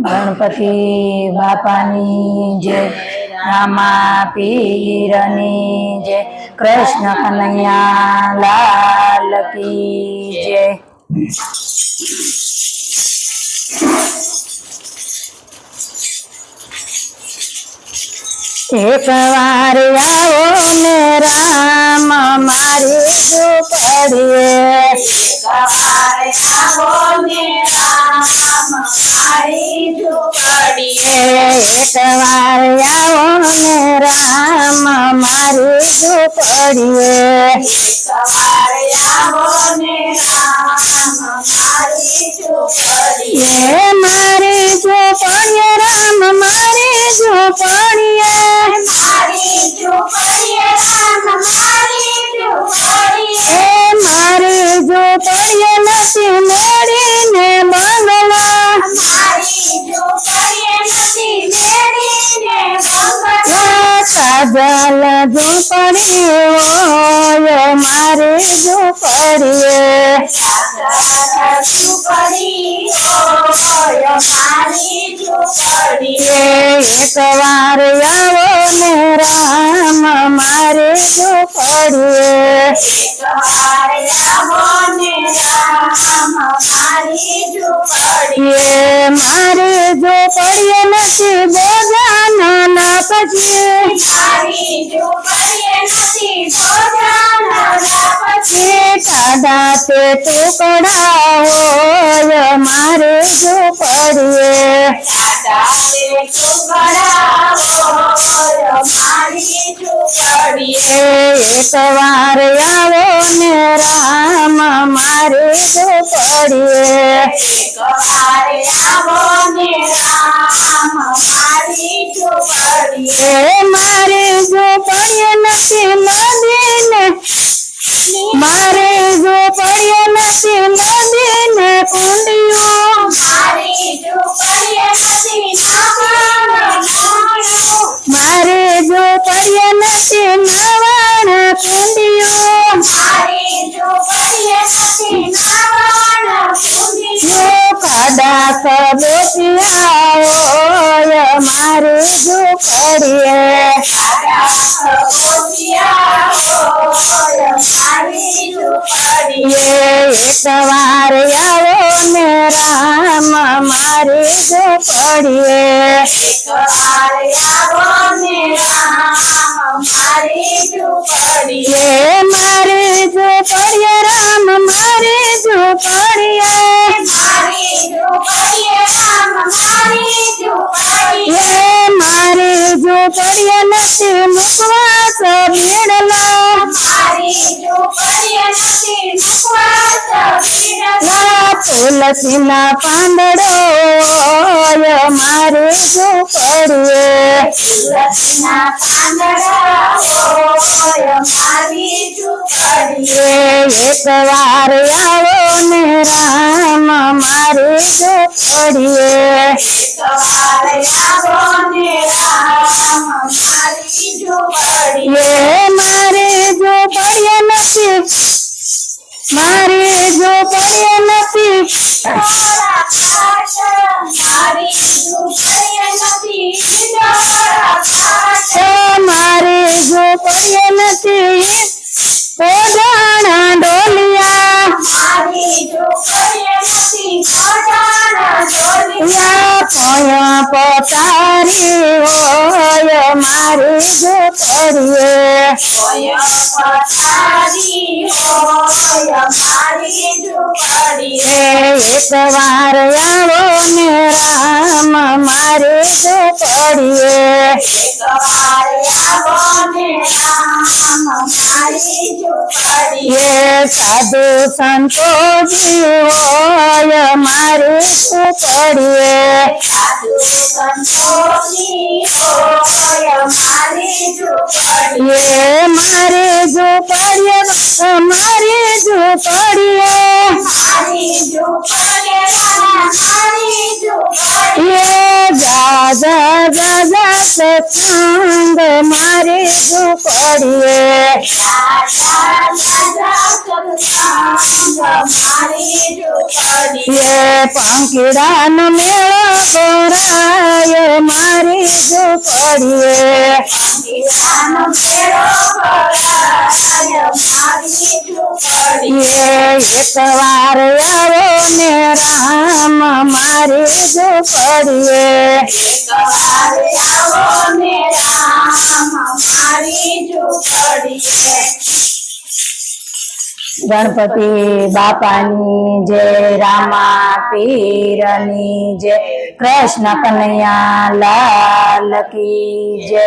गणपति बापानी जय, रामा पीरनी जय, कृष्ण कन्हैया लाल की जय। एक बार आओ ने राम मारी झोपड़िए, एक बार आओ ने राम मारी झोपड़िए, एक बार आओ ने राम मारी झोपड़िए, एक बार आओ ने राम मारी झोपड़िए, मारी झोपड़िए राम मारी झोपड़िए, मारी झोपड़िए राम मारी झोपड़िए, मारी झोपड़िए नसी मेरी ने बंगला, मारी झोपड़िए नसी मेरी ने बंगला, काजल झोपड़ी ओय मारी झोपड़िए, झोपड़ी ओय मारी झोपड़िए, एक बार आओ ने राम मारी झोपड़िए, एक बार आओ ने राम मारी झोपड़िए, मारी झोपड़िए नसी भोजन न पची, मारी झोपड़िए नसी भोजन न पची, टाडा ते टुकड़ा होय मारी झोपड़िए, टाडा ते टुकड़ा होय मारी झोपड़िए, एक बार आओ ने राम मारी झोपड़िए, एक बार आओ ने राम मारी झोपड़िए, मारी झोपड़िए नसी नदी ने, मारी झोपड़िए नसी नदी ने कुंडियो, मारी झोपड़िए नसी नावाणो, मारी झोपड़िए नसी नवाण कुंडियो, मारी झोपड़िए नसी नावाणो कुंडियो, खाड़ा कबोटिया ओय मारी झोपड़िए, खाड़ा कबोटिया ओय मारी झोपड़िए, एक बार आओ ने राम मारी झोपड़िए, एक बार आओ ने राम मारी झोपड़िए, मारी झोपड़िए राम मारी झोपड़िए, मारी झोपड़िए राम मारी झोपड़िए, मारी झोपड़िए नसी मुखवास भीड़ला, मारी झोपड़िए नसी मुखवास भीड़ला, तुलसी ना પાંદડો ઓય મારી ઝોપડીએ, तुलसीना પાંદડા ઓય મારી ઝૂંપડીએ, એક વાર આવો ને રામ મારી ઝોપડીએ, એક વાર આવો ને રામ મારી ઝૂંપડીએ, મારી ઝોપડીએ નથી, મારી ઝોપડીએ નથી, મારી ઝૂંપડીએ નથી મારી ઝોપડીએ નથી, કોડાણા ડોલિયા, મારી ઝૂંપડીએ નથી કોડાણા ડોલિયા, પોયા પતારી હોય મારી ઝોપડીએ, ઓય પથારી ઓય મારી ઝૂંપડીએ, એક વાર આવો ને રામ મારી ઝોપડીએ, એક વાર આવો ને રામ મારી ઝૂંપડીએ, સાધુ સંતોષી હોય મારી ઝોપડીએ, સાધુ સંતોષી ઓય મારી ઝૂંપડીએ, મારી ઝોપડીએ, મારી ઝોપડીએ, મારી ઝૂંપડીએ મારી ઝૂંપડીએ, દાદા દાદા સત્સંગ મારી ઝોપડીએ, મારી ઝૂંપડીએ, પંખીડાનો મેળો ભરાય મારી ઝૂંપડીએ પંખીડાનો મેળો ભરાય મારી ઝૂંપડીએ એક વાર આવો ને રામ મારી ઝૂંપડીએ એકવાર આવો ને રામ મારી ઝૂંપડીએ ગણપતિ બાપાની જય રામા પીરની જય કૃષ્ણ કનૈયા લાલ કી જય